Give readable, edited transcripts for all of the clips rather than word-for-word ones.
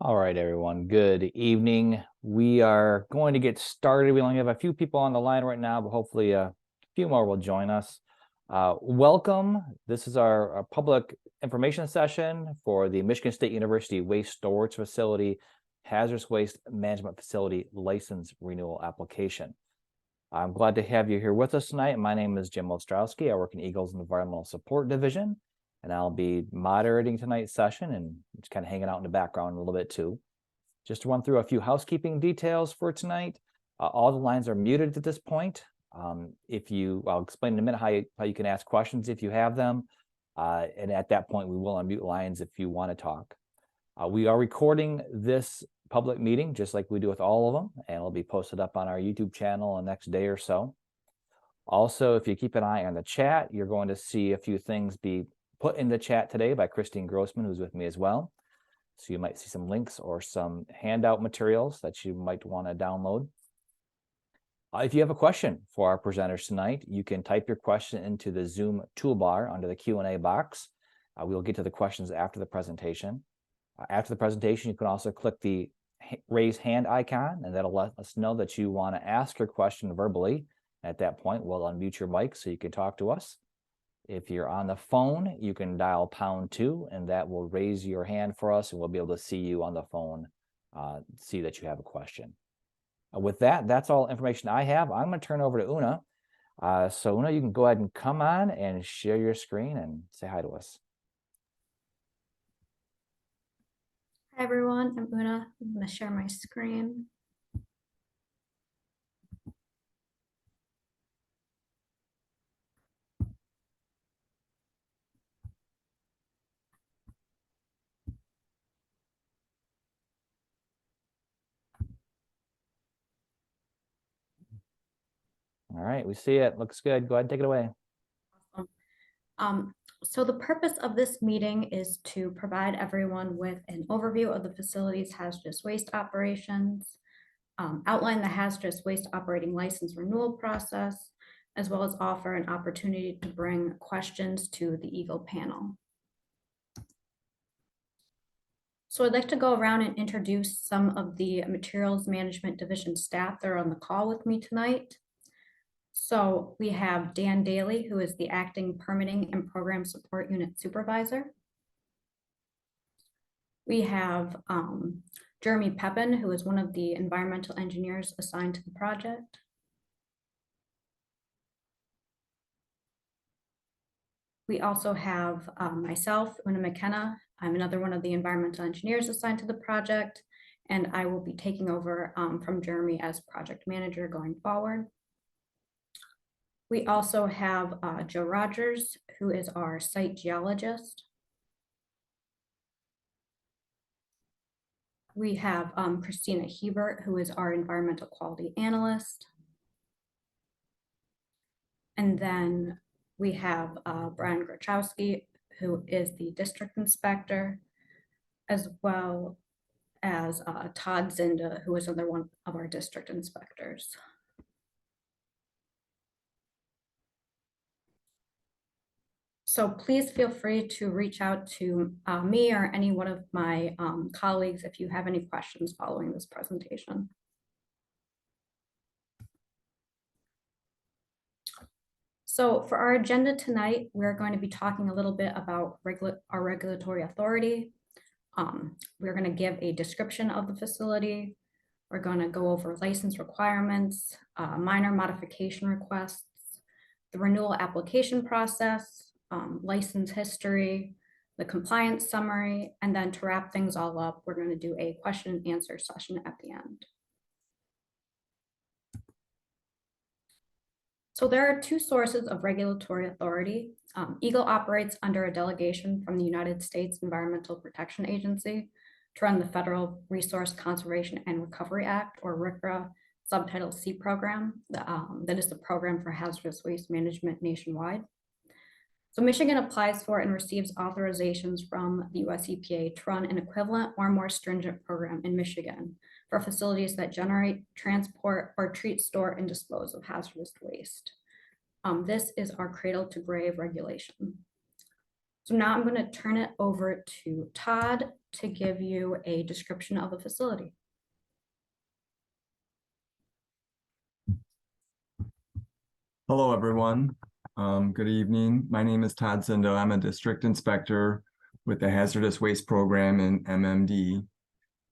All right, everyone. Good evening. We are going to get started. We only have a few people on the line right now, but hopefully a few more will join us. Welcome. This is our public information session for the Michigan State University Waste Storage Facility Hazardous Waste Management Facility License Renewal Application. I'm glad to have you here with us tonight. My name is Jim Ostrowski. I work in Eagles Environmental Support Division, and I'll be moderating tonight's session and just kind of hanging out in the background a little bit too. Just to run through a few housekeeping details for tonight. All the lines are muted at this point. I'll explain in a minute how you can ask questions if you have them. And at that point, we will unmute lines if you want to talk. We are recording this public meeting just like we do with all of them, and it'll be posted up on our YouTube channel the next day or so. Also, if you keep an eye on the chat, you're going to see a few things be put in the chat today by Christine Grossman, who's with me as well. So you might see some links or some handout materials that you might want to download. If you have a question for our presenters tonight, you can type your question into the Zoom toolbar under the Q&A box. We'll get to the questions after the presentation. After the presentation, you can also click the raise hand icon, and that'll let us know that you want to ask your question verbally. At that point, we'll unmute your mic so you can talk to us. If you're on the phone, you can dial #2, and that will raise your hand for us, and we'll be able to see you on the phone, see that you have a question. With that, that's all information I have. I'm going to turn over to Una. So Una, you can go ahead and come on and share your screen and say hi to us. Hi everyone, I'm Una. I'm going to share my screen. All right, we see it. Looks good. Go ahead and take it away. Awesome. So the purpose of this meeting is to provide everyone with an overview of the facility's hazardous waste operations, outline the hazardous waste operating license renewal process, as well as offer an opportunity to bring questions to the Eagle panel. So I'd like to go around and introduce some of the Materials Management Division staff that are on the call with me tonight. So we have Dan Daly, who is the Acting Permitting and Program Support Unit Supervisor. We have Jeremy Pepin, who is one of the environmental engineers assigned to the project. We also have myself, Una McKenna. I'm another one of the environmental engineers assigned to the project, and I will be taking over from Jeremy as project manager going forward. We also have Joe Rogers, who is our site geologist. We have Christina Hebert, who is our environmental quality analyst. And then we have Brian Grochowski, who is the district inspector, as well as Todd Zinda, who is another one of our district inspectors. So please feel free to reach out to me or any one of my colleagues if you have any questions following this presentation. So for our agenda tonight, we're going to be talking a little bit about our regulatory authority. We're going to give a description of the facility. We're going to go over license requirements, minor modification requests, the renewal application process, license history, the compliance summary, and then to wrap things all up, we're going to do a question and answer session at the end. So there are two sources of regulatory authority. Eagle operates under a delegation from the United States Environmental Protection Agency to run the Federal Resource Conservation and Recovery Act, or RCRA, Subtitle C program. That is the program for hazardous waste management nationwide. So Michigan applies for and receives authorizations from the US EPA to run an equivalent or more stringent program in Michigan for facilities that generate, transport, or treat, store, and dispose of hazardous waste. This is our cradle to grave regulation. So now I'm going to turn it over to Todd to give you a description of the facility. Hello, everyone. Good evening. My name is Todd Zindo. I'm a district inspector with the Hazardous Waste Program in MMD.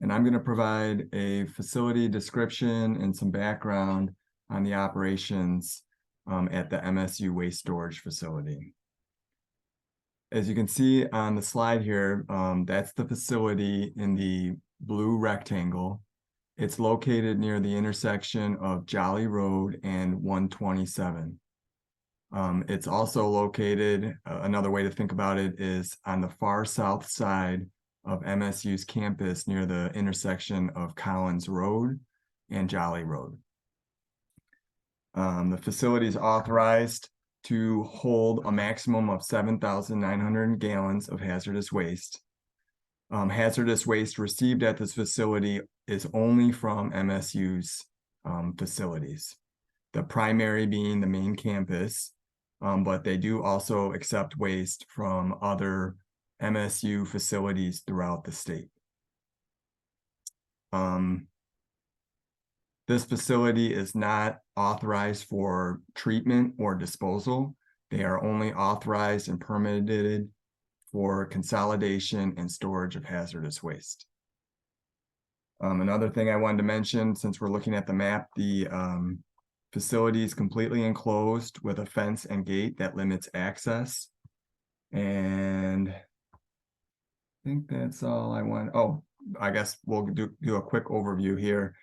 And I'm going to provide a facility description and some background on the operations at the MSU waste storage facility. As you can see on the slide here, that's the facility in the blue rectangle. It's located near the intersection of Jolly Road and 127. It's also located, another way to think about it is on the far south side of MSU's campus near the intersection of Collins Road and Jolly Road. The facility is authorized to hold a maximum of 7,900 gallons of hazardous waste. Hazardous waste received at this facility is only from MSU's facilities, the primary being the main campus, but they do also accept waste from other MSU facilities throughout the state. This facility is not authorized for treatment or disposal. They are only authorized and permitted for consolidation and storage of hazardous waste. Another thing I wanted to mention, since we're looking at the map, the facility is completely enclosed with a fence and gate that limits access. And I think that's all I want. Oh, I guess we'll do a quick overview here.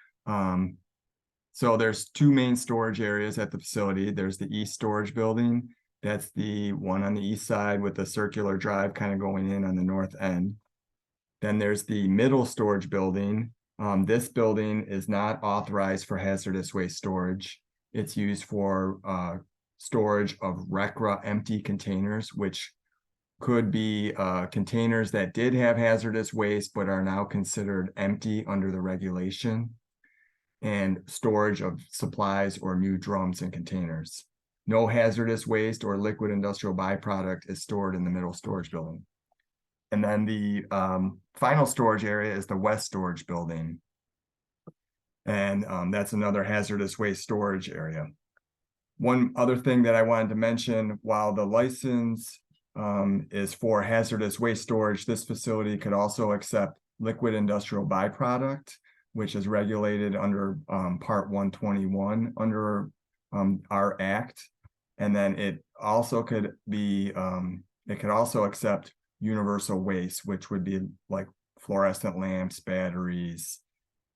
So there's two main storage areas at the facility. There's the east storage building. That's the one on the east side with the circular drive kind of going in on the north end. Then there's the middle storage building. This building is not authorized for hazardous waste storage. It's used for storage of RCRA empty containers, which could be containers that did have hazardous waste but are now considered empty under the regulation, and storage of supplies or new drums and containers. No hazardous waste or liquid industrial byproduct is stored in the middle storage building. And then the final storage area is the west storage building. And that's another hazardous waste storage area. One other thing that I wanted to mention, while the license is for hazardous waste storage, this facility could also accept liquid industrial byproduct, which is regulated under Part 121 under our Act. And then it also could be, it could also accept universal waste, which would be like fluorescent lamps, batteries,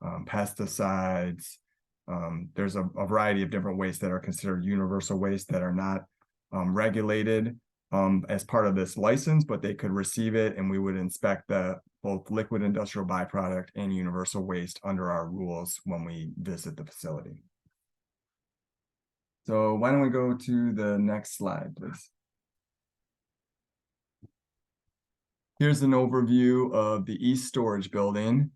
pesticides. There's a variety of different wastes that are considered universal waste that are not regulated as part of this license, but they could receive it, and we would inspect both liquid industrial byproduct and universal waste under our rules when we visit the facility. So why don't we go to the next slide, please? Here's an overview of the East Storage Building.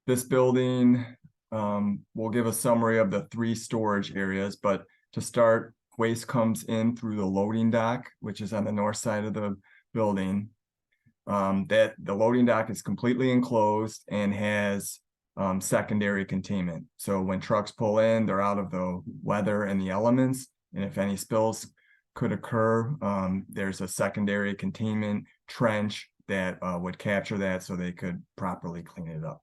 This building will give a summary of the 3 storage areas, but to start, waste comes in through the loading dock, which is on the north side of the building. That the loading dock is completely enclosed and has secondary containment. So when trucks pull in, they're out of the weather and the elements. And if any spills could occur, there's a secondary containment trench that would capture that so they could properly clean it up.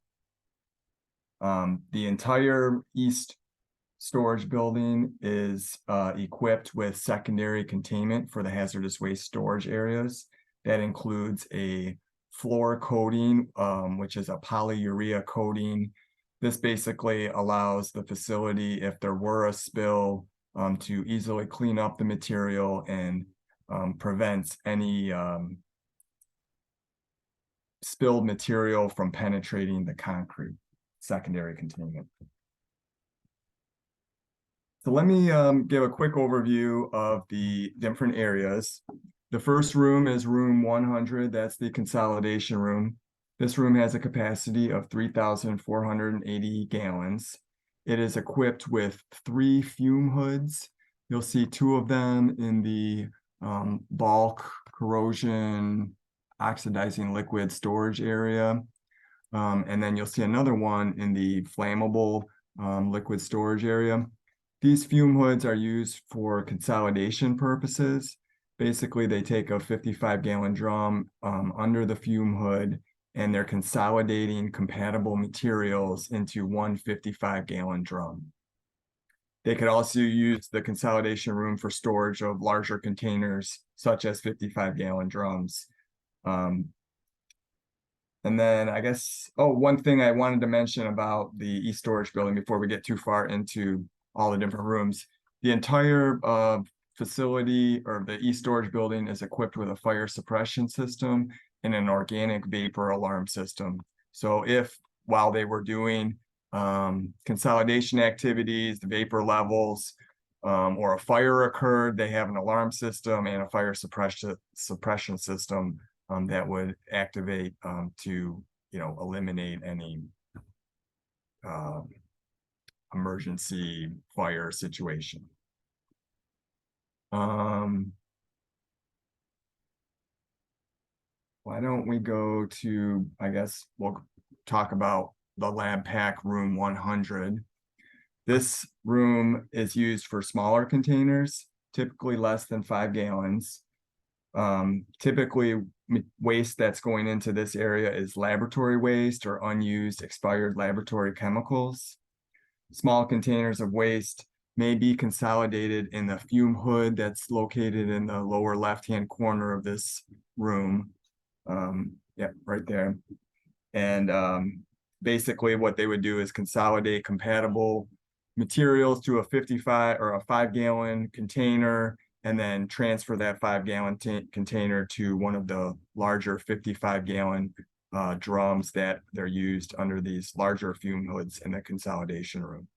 The entire east storage building is equipped with secondary containment for the hazardous waste storage areas. That includes a floor coating, which is a polyurea coating. This basically allows the facility, if there were a spill, to easily clean up the material and prevents any spilled material from penetrating the concrete. Secondary containment. So let me give a quick overview of the different areas. The first room is room 100. That's the consolidation room. This room has a capacity of 3,480 gallons. It is equipped with 3 fume hoods. You'll see 2 of them in the bulk corrosion oxidizing liquid storage area. And then you'll see another one in the flammable liquid storage area. These fume hoods are used for consolidation purposes. Basically, they take a 55-gallon drum under the fume hood, and they're consolidating compatible materials into one 55-gallon drum. They could also use the consolidation room for storage of larger containers, such as 55-gallon drums. And then I guess, one thing I wanted to mention about the e-storage building before we get too far into all the different rooms. The entire facility or the e-storage building is equipped with a fire suppression system and an organic vapor alarm system. So if while they were doing consolidation activities, the vapor levels, or a fire occurred, they have an alarm system and a fire suppression system that would activate to, eliminate any emergency fire situation. Why don't we go to, I guess we'll talk about the lab pack room 100. This room is used for smaller containers, typically less than 5 gallons. Typically waste that's going into this area is laboratory waste or unused expired laboratory chemicals. Small containers of waste may be consolidated in the fume hood that's located in the lower left-hand corner of this room. Yep, right there. And basically what they would do is consolidate compatible materials to a 55 or a 5-gallon container, and then transfer that 5-gallon container to one of the larger 55-gallon drums that they're used under these larger fume hoods in the consolidation room.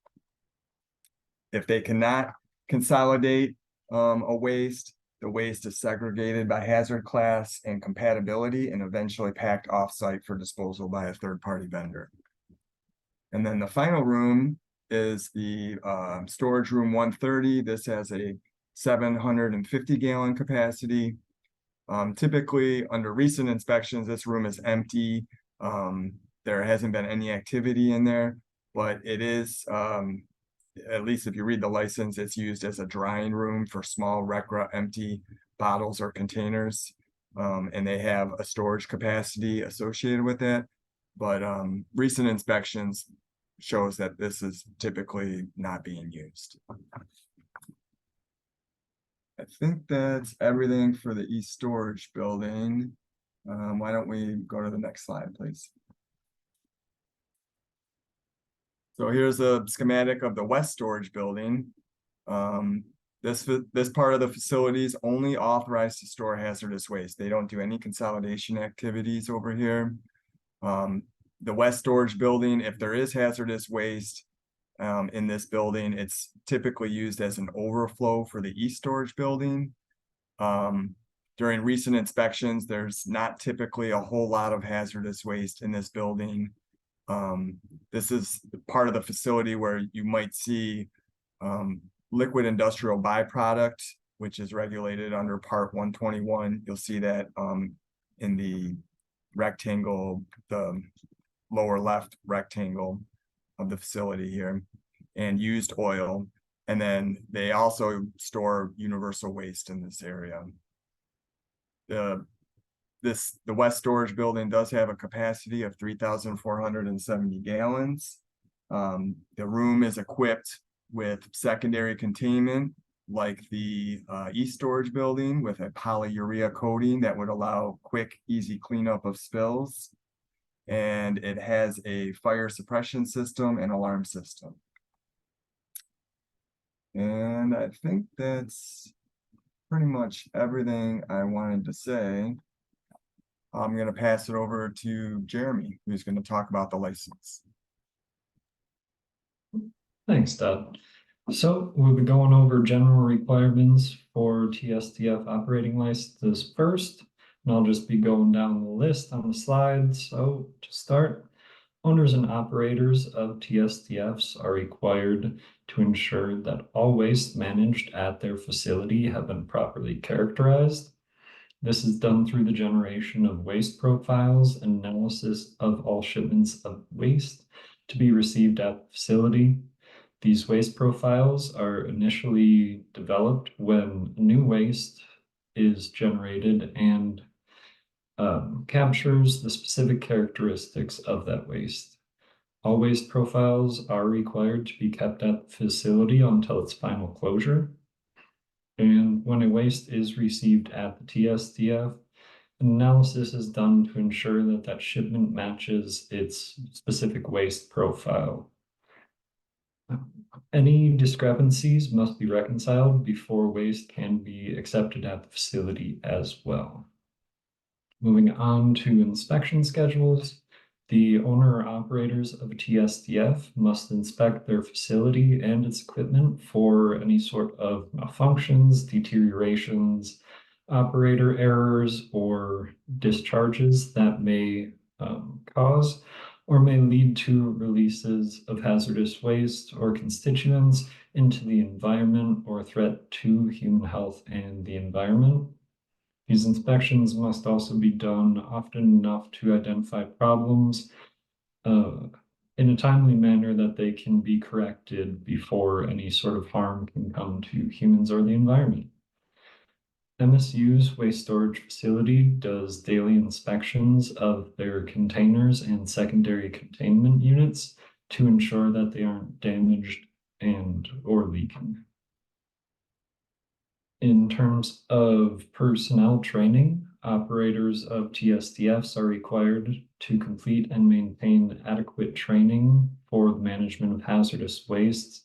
If they cannot consolidate a waste, the waste is segregated by hazard class and compatibility and eventually packed off-site for disposal by a third-party vendor. And then the final room is the storage room 130. This has a 750-gallon capacity. Typically, under recent inspections, this room is empty. There hasn't been any activity in there, but it is, at least if you read the license, it's used as a drying room for small RECRA empty bottles or containers. And they have a storage capacity associated with that. But recent inspections shows that this is typically not being used. I think that's everything for the e-storage building. Why don't we go to the next slide, please? So here's a schematic of the west storage building. This part of the facility is only authorized to store hazardous waste. They don't do any consolidation activities over here. The west storage building, if there is hazardous waste in this building, it's typically used as an overflow for the east storage building. During recent inspections, there's not typically a whole lot of hazardous waste in this building. This is part of the facility where you might see liquid industrial byproduct, which is regulated under Part 121. You'll see that in the rectangle, the lower left rectangle of the facility here, and used oil. And then they also store universal waste in this area. The west storage building does have a capacity of 3,470 gallons. The room is equipped with secondary containment like the east storage building, with a polyurea coating that would allow quick, easy cleanup of spills. And it has a fire suppression system and alarm system. And I think that's pretty much everything I wanted to say. I'm going to pass it over to Jeremy, who's going to talk about the license. Thanks, Doug. So we'll be going over general requirements for TSDF operating licenses first, and I'll just be going down the list on the slide. So to start, owners and operators of TSDFs are required to ensure that all waste managed at their facility have been properly characterized. This is done through the generation of waste profiles and analysis of all shipments of waste to be received at the facility. These waste profiles are initially developed when new waste is generated and captures the specific characteristics of that waste. All waste profiles are required to be kept at the facility until its final closure. And when a waste is received at the TSDF, an analysis is done to ensure that that shipment matches its specific waste profile. Any discrepancies must be reconciled before waste can be accepted at the facility as well. Moving on to inspection schedules, the owner or operators of a TSDF must inspect their facility and its equipment for any sort of malfunctions, deteriorations, operator errors, or discharges that may cause or may lead to releases of hazardous waste or constituents into the environment or threat to human health and the environment. These inspections must also be done often enough to identify problems in a timely manner that they can be corrected before any sort of harm can come to humans or the environment. MSU's waste storage facility does daily inspections of their containers and secondary containment units to ensure that they aren't damaged or leaking. In terms of personnel training, operators of TSDFs are required to complete and maintain adequate training for the management of hazardous wastes.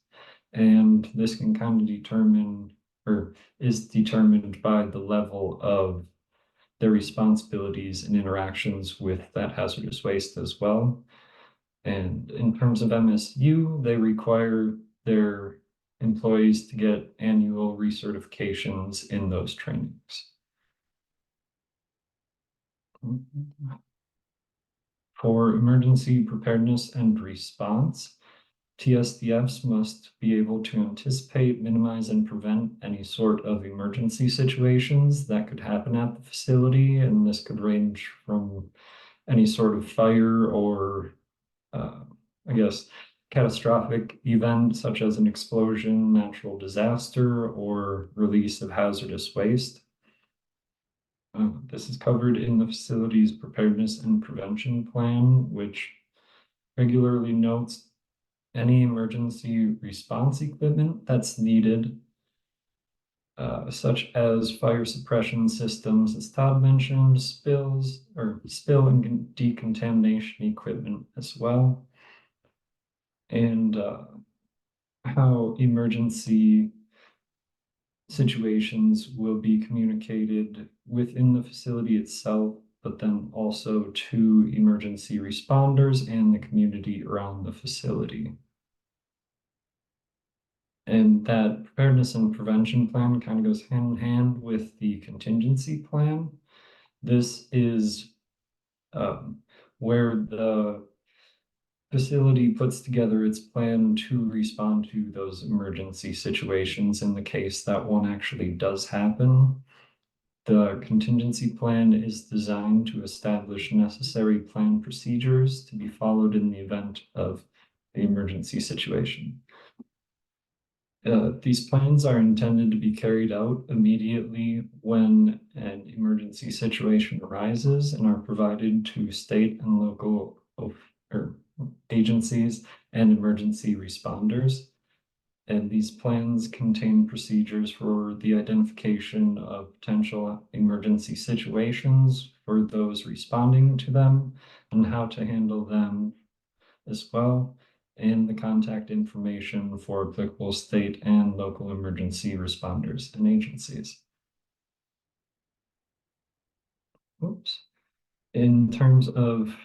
And this can kind of determine or is determined by the level of their responsibilities and interactions with that hazardous waste as well. And in terms of MSU, they require their employees to get annual recertifications in those trainings. For emergency preparedness and response, TSDFs must be able to anticipate, minimize, and prevent any sort of emergency situations that could happen at the facility, and this could range from any sort of fire or, I guess, catastrophic event such as an explosion, natural disaster, or release of hazardous waste. This is covered in the facility's preparedness and prevention plan, which regularly notes any emergency response equipment that's needed, such as fire suppression systems, as Todd mentioned, spill and decontamination equipment as well, and how emergency situations will be communicated within the facility itself, but then also to emergency responders and the community around the facility. And that preparedness and prevention plan kind of goes hand in hand with the contingency plan. This is where the facility puts together its plan to respond to those emergency situations in the case that one actually does happen. The contingency plan is designed to establish necessary plan procedures to be followed in the event of the emergency situation. These plans are intended to be carried out immediately when an emergency situation arises and are provided to state and local agencies and emergency responders. And these plans contain procedures for the identification of potential emergency situations for those responding to them and how to handle them as well, and the contact information for applicable state and local emergency responders and agencies. Oops. In terms of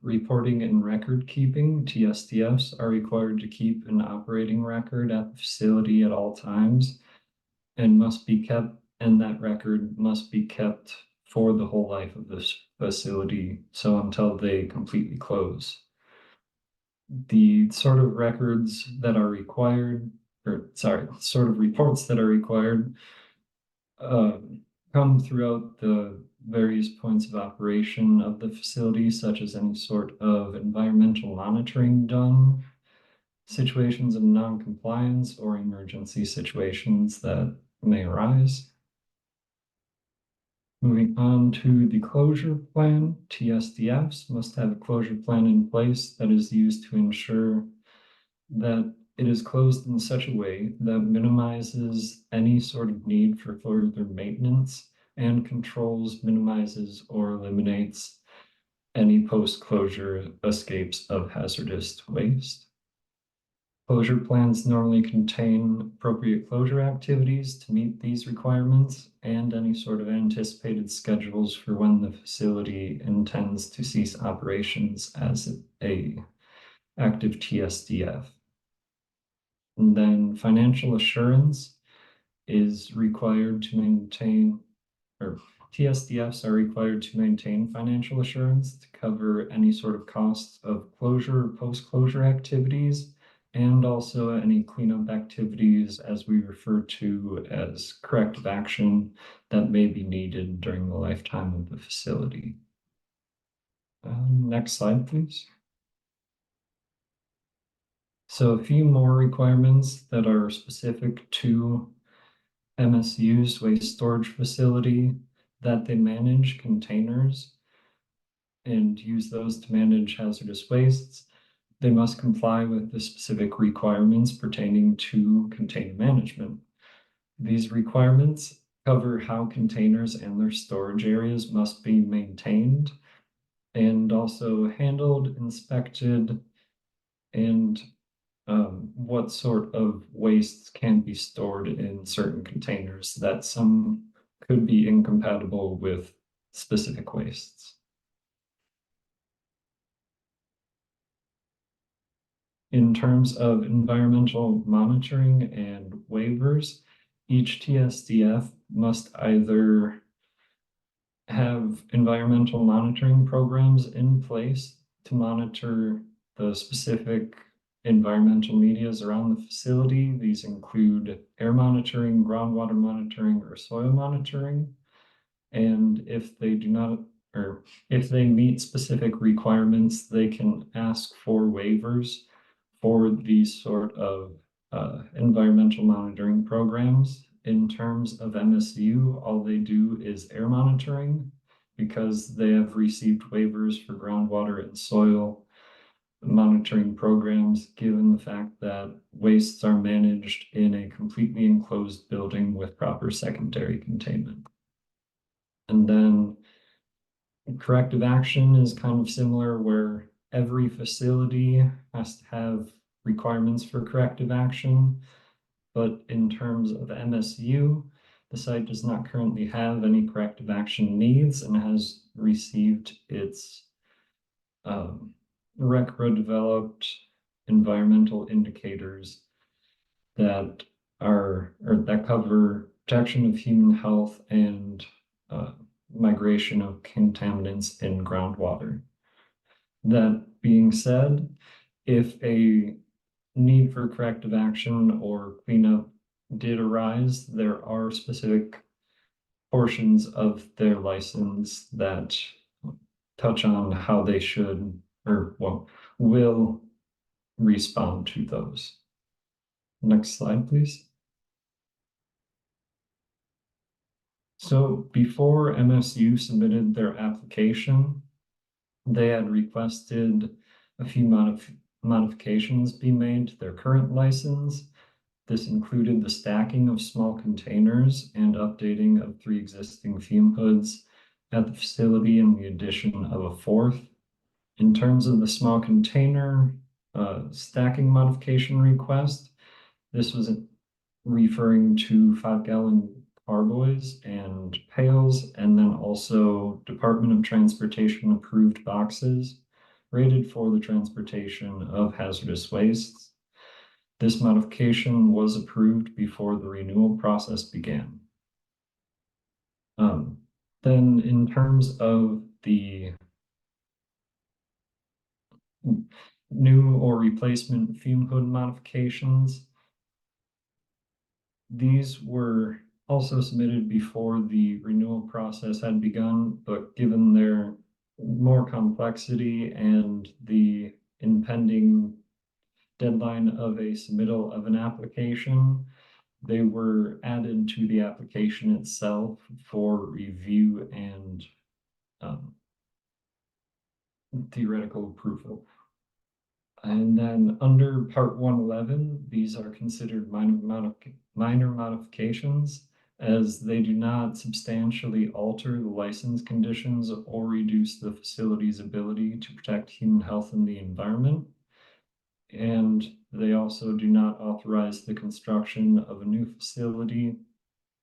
reporting and record keeping, TSDFs are required to keep an operating record at the facility at all times and that record must be kept for the whole life of this facility, so until they completely close. The sort of records that are required, sort of reports that are required, come throughout the various points of operation of the facility, such as any sort of environmental monitoring done, situations of non-compliance, or emergency situations that may arise. Moving on to the closure plan, TSDFs must have a closure plan in place that is used to ensure that it is closed in such a way that minimizes any sort of need for further maintenance and controls, minimizes, or eliminates any post-closure escapes of hazardous waste. Closure plans normally contain appropriate closure activities to meet these requirements and any sort of anticipated schedules for when the facility intends to cease operations as a active TSDF. And then financial assurance is required to maintain, or TSDFs are required to maintain financial assurance to cover any sort of costs of closure or post-closure activities, and also any cleanup activities, as we refer to as corrective action, that may be needed during the lifetime of the facility. Next slide, please. So a few more requirements that are specific to MSU's waste storage facility, that they manage containers and use those to manage hazardous wastes. They must comply with the specific requirements pertaining to container management. These requirements cover how containers and their storage areas must be maintained and also handled, inspected, and what sort of wastes can be stored in certain containers, that some could be incompatible with specific wastes. In terms of environmental monitoring and waivers, each TSDF must either have environmental monitoring programs in place to monitor the specific environmental medias around the facility. These include air monitoring, groundwater monitoring, or soil monitoring. And if they do not, or if they meet specific requirements, they can ask for waivers for these sort of environmental monitoring programs. In terms of MSU, all they do is air monitoring because they have received waivers for groundwater and soil monitoring programs, given the fact that wastes are managed in a completely enclosed building with proper secondary containment. And then corrective action is kind of similar, where every facility has to have requirements for corrective action. But in terms of MSU, the site does not currently have any corrective action needs and has received its RECRA developed environmental indicators that are, or that cover protection of human health and migration of contaminants in groundwater. That being said, if a need for corrective action or cleanup did arise, there are specific portions of their license that touch on how they should, or well, will respond to those. Next slide, please. So before MSU submitted their application, they had requested a few modifications be made to their current license. This included the stacking of small containers and updating of 3 existing fume hoods at the facility and the addition of a 4th. In terms of the small container stacking modification request, this was referring to 5-gallon carboys and pails, and then also Department of Transportation approved boxes rated for the transportation of hazardous wastes. This modification was approved before the renewal process began. Then in terms of the new or replacement fume hood modifications, these were also submitted before the renewal process had begun, but given their more complexity and the impending deadline of a submittal of an application, they were added to the application itself for review and theoretical approval. And then under Part 111, these are considered minor modifications, as they do not substantially alter the license conditions or reduce the facility's ability to protect human health and the environment. And they also do not authorize the construction of a new facility,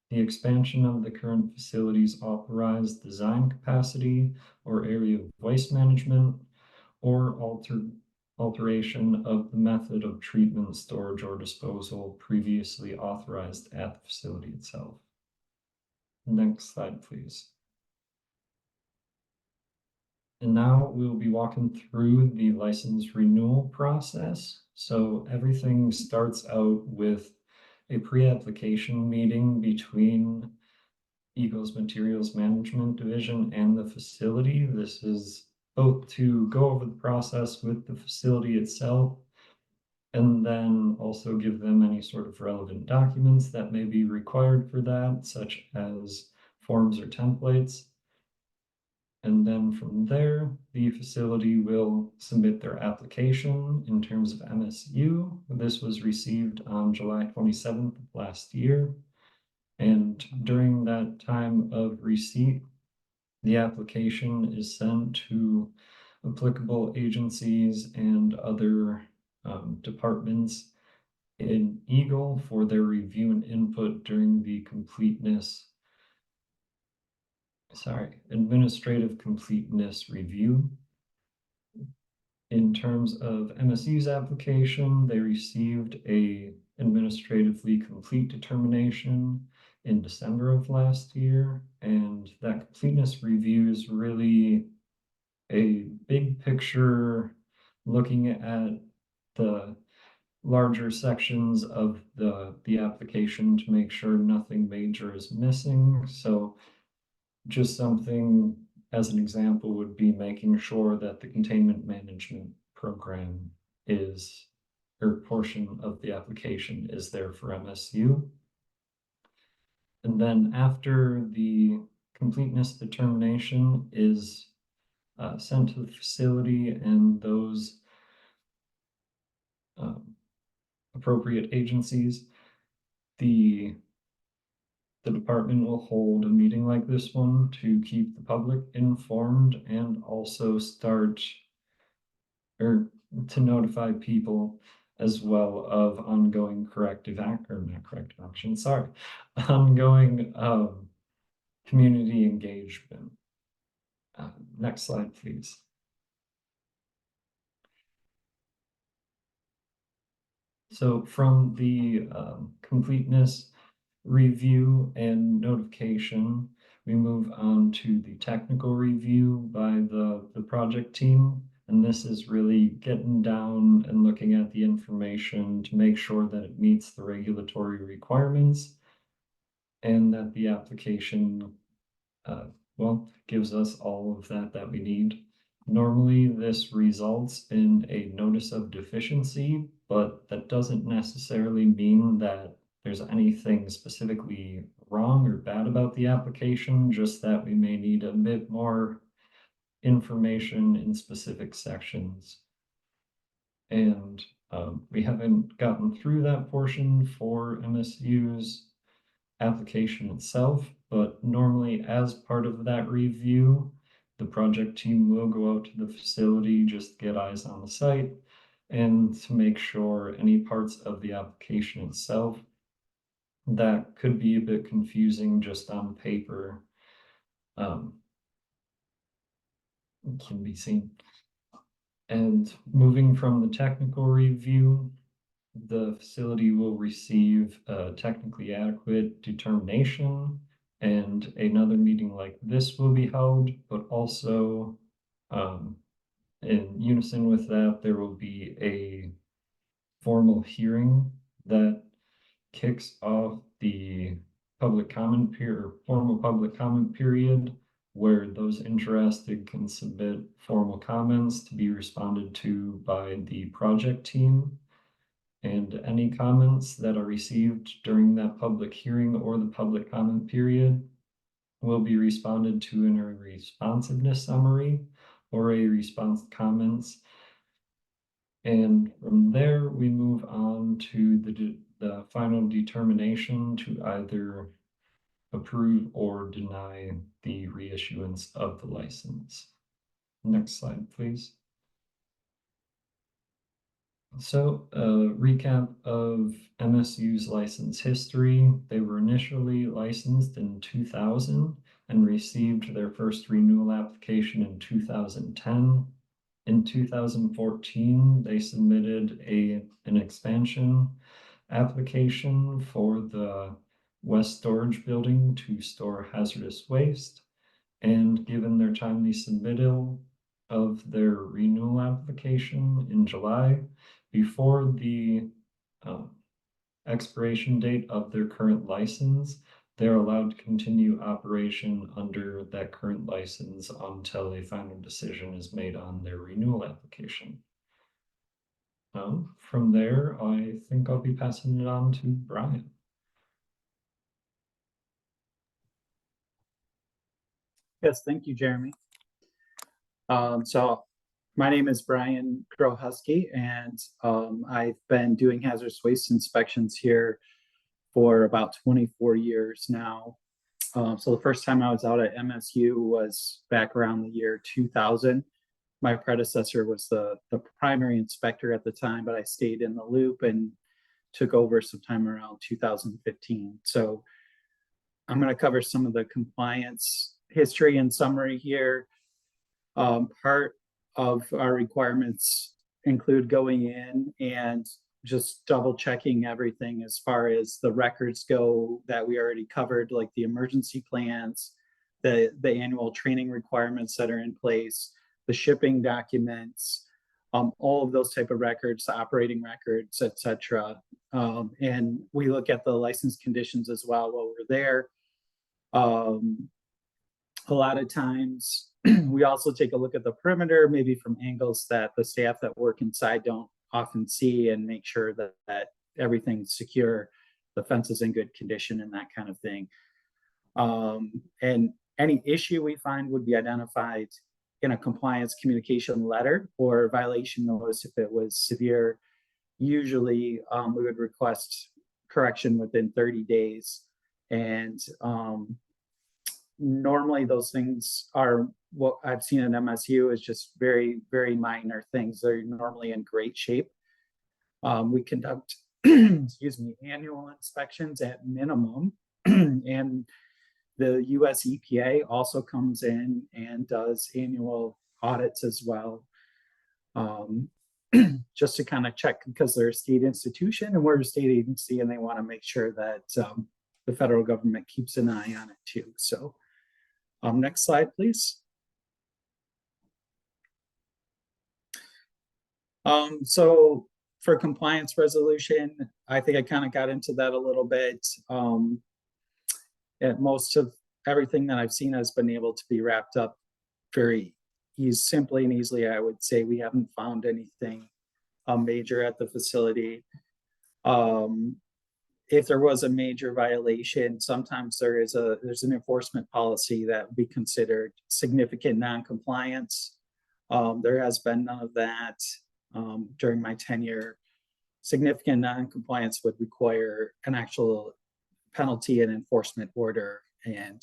the expansion of the current facility's authorized design capacity or area of waste management, or alteration of the method of treatment, storage, or disposal previously authorized at the facility itself. Next slide, please. And now we'll be walking through the license renewal process. So everything starts out with a pre-application meeting between Eagle's Materials Management Division and the facility. This is both to go over the process with the facility itself, and then also give them any sort of relevant documents that may be required for that, such as forms or templates. And then from there, the facility will submit their application in terms of MSU. This was received on July 27th of last year. And during that time of receipt, the application is sent to applicable agencies and other departments in Eagle for their review and input during the administrative completeness review. In terms of MSU's application, they received a administratively complete determination in December of last year, and that completeness review is really a big picture looking at the larger sections of the application to make sure nothing major is missing. So just something as an example would be making sure that the containment management program is, or portion of the application is there for MSU. And then after the completeness determination is sent to the facility and those appropriate agencies, the department will hold a meeting like this one to keep the public informed and also start, or to notify people as well of ongoing ongoing community engagement. Next slide, please. So from the completeness review and notification, we move on to the technical review by the project team. And this is really getting down and looking at the information to make sure that it meets the regulatory requirements and that the application, gives us all of that we need. Normally, this results in a notice of deficiency, but that doesn't necessarily mean that there's anything specifically wrong or bad about the application, just that we may need a bit more information in specific sections. And we haven't gotten through that portion for MSU's application itself, but normally as part of that review, the project team will go out to the facility, just get eyes on the site, and to make sure any parts of the application itself that could be a bit confusing just on paper can be seen. And moving from the technical review, the facility will receive a technically adequate determination, and another meeting like this will be held, but also in unison with that, there will be a formal hearing that kicks off the public comment period, formal public comment period, where those interested can submit formal comments to be responded to by the project team. And any comments that are received during that public hearing or the public comment period will be responded to in a responsiveness summary or a response comments. And from there, we move on to the final determination to either approve or deny the reissuance of the license. Next slide, please. So a recap of MSU's license history. They were initially licensed in 2000 and received their first renewal application in 2010. In 2014, they submitted an expansion application for the West Storage Building to store hazardous waste. And given their timely submittal of their renewal application in July, before the expiration date of their current license, they're allowed to continue operation under that current license until a final decision is made on their renewal application. From there, I think I'll be passing it on to Brian. Yes, thank you, Jeremy. So my name is Brian Grohusky, and I've been doing hazardous waste inspections here for about 24 years now. So the first time I was out at MSU was back around the year 2000. My predecessor was the primary inspector at the time, but I stayed in the loop and took over sometime around 2015. So I'm going to cover some of the compliance history and summary here. Part of our requirements include going in and just double checking everything as far as the records go that we already covered, like the emergency plans, the annual training requirements that are in place, the shipping documents, all of those type of records, the operating records, etc. And we look at the license conditions as well while we're there. A lot of times we also take a look at the perimeter, maybe from angles that the staff that work inside don't often see, and make sure that everything's secure, the fence is in good condition and that kind of thing. And any issue we find would be identified in a compliance communication letter or violation notice if it was severe. Usually we would request correction within 30 days. And normally those things are what I've seen at MSU is just very, very minor things. They're normally in great shape. We conduct, excuse me, annual inspections at minimum. And the US EPA also comes in and does annual audits as well. Just to kind of check, because they're a state institution and we're a state agency, and they want to make sure that the federal government keeps an eye on it too. So next slide, please. So for compliance resolution, I think I kind of got into that a little bit. Most of everything that I've seen has been able to be wrapped up very simply and easily. I would say we haven't found anything major at the facility. If there was a major violation, sometimes there's an enforcement policy that would be considered significant non-compliance. There has been none of that during my tenure. Significant non-compliance would require an actual penalty and enforcement order, and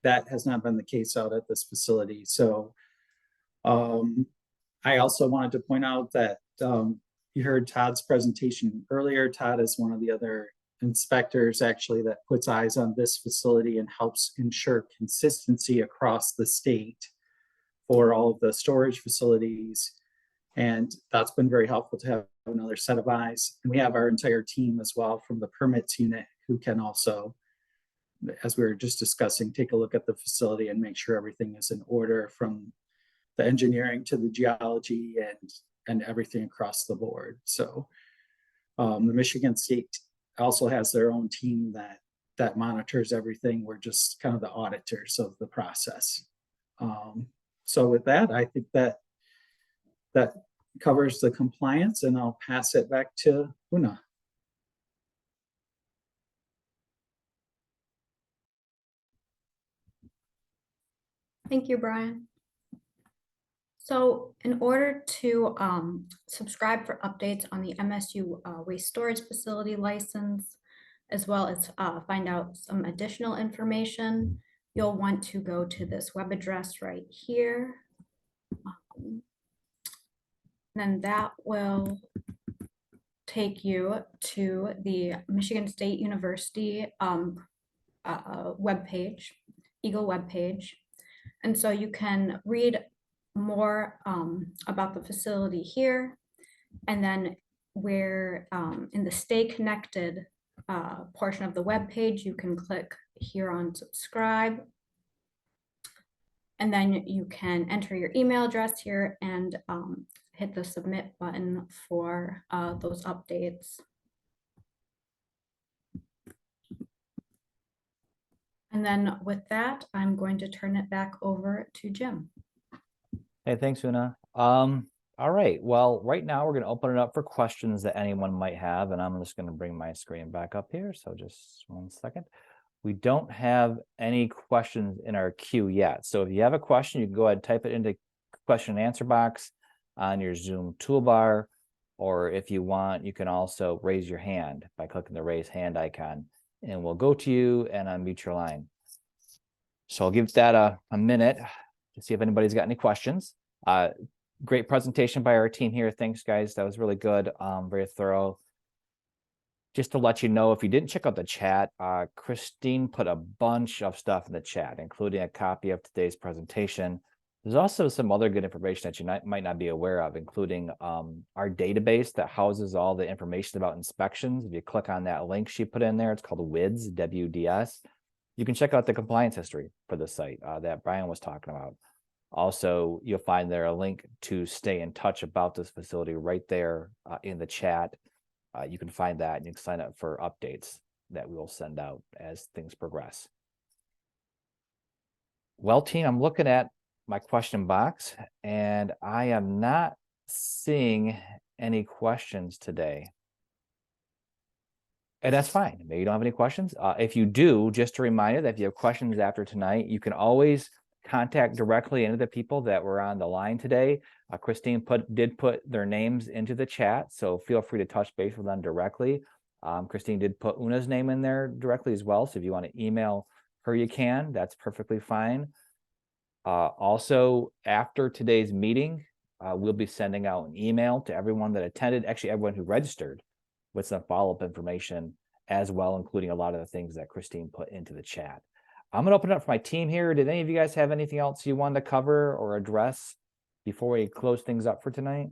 that has not been the case out at this facility. So I also wanted to point out that you heard Todd's presentation earlier. Todd is one of the other inspectors actually that puts eyes on this facility and helps ensure consistency across the state for all of the storage facilities. And that's been very helpful to have another set of eyes. And we have our entire team as well from the permits unit who can also, as we were just discussing, take a look at the facility and make sure everything is in order, from the engineering to the geology and everything across the board. So the Michigan State also has their own team that monitors everything. We're just kind of the auditors of the process. So with that, I think that covers the compliance, and I'll pass it back to Una. Thank you, Brian. So in order to subscribe for updates on the MSU waste storage facility license, as well as find out some additional information, you'll want to go to this web address right here. Then that will take you to the Michigan State University webpage, Eagle webpage. And so you can read more about the facility here. And then where in the Stay Connected portion of the web page, you can click here on subscribe. And then you can enter your email address here and hit the submit button for those updates. And then with that, I'm going to turn it back over to Jim. Hey, thanks, Una. All right. Well, right now we're going to open it up for questions that anyone might have, and I'm just going to bring my screen back up here. So just 1 second. We don't have any questions in our queue yet. So if you have a question, you can go ahead and type it into question and answer box on your Zoom toolbar, or if you want, you can also raise your hand by clicking the raise hand icon, and we'll go to you and unmute your line. So I'll give that a minute to see if anybody's got any questions. Great presentation by our team here. Thanks, guys. That was really good. Very thorough. Just to let you know, if you didn't check out the chat, Christine put a bunch of stuff in the chat, including a copy of today's presentation. There's also some other good information that you might not be aware of, including our database that houses all the information about inspections. If you click on that link she put in there, it's called WIDS, WDS. You can check out the compliance history for the site that Brian was talking about. Also, you'll find there a link to stay in touch about this facility right there in the chat. You can find that and you can sign up for updates that we will send out as things progress. Well, team, I'm looking at my question box and I am not seeing any questions today. And that's fine. Maybe you don't have any questions. If you do, just a reminder that if you have questions after tonight, you can always contact directly into the people that were on the line today. Christine did put their names into the chat, so feel free to touch base with them directly. Christine did put Una's name in there directly as well, so if you want to email her, you can. That's perfectly fine. Also, after today's meeting, we'll be sending out an email to everyone that attended, actually everyone who registered, with some follow-up information as well, including a lot of the things that Christine put into the chat. I'm going to open it up for my team here. Did any of you guys have anything else you wanted to cover or address before we close things up for tonight?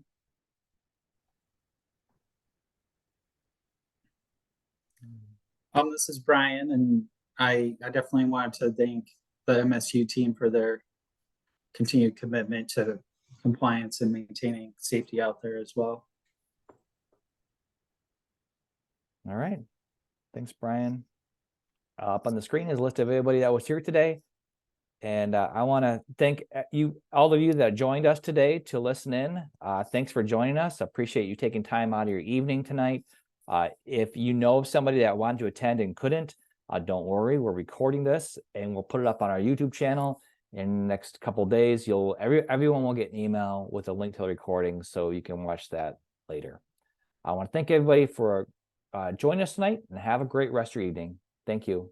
This is Brian, and I definitely wanted to thank the MSU team for their continued commitment to compliance and maintaining safety out there as well. All right. Thanks, Brian. Up on the screen is a list of everybody that was here today. And I want to thank all of you that joined us today to listen in. Thanks for joining us. I appreciate you taking time out of your evening tonight. If you know of somebody that wanted to attend and couldn't, don't worry. We're recording this and we'll put it up on our YouTube channel in the next couple of days. Everyone will get an email with a link to the recording so you can watch that later. I want to thank everybody for joining us tonight and have a great rest of your evening. Thank you.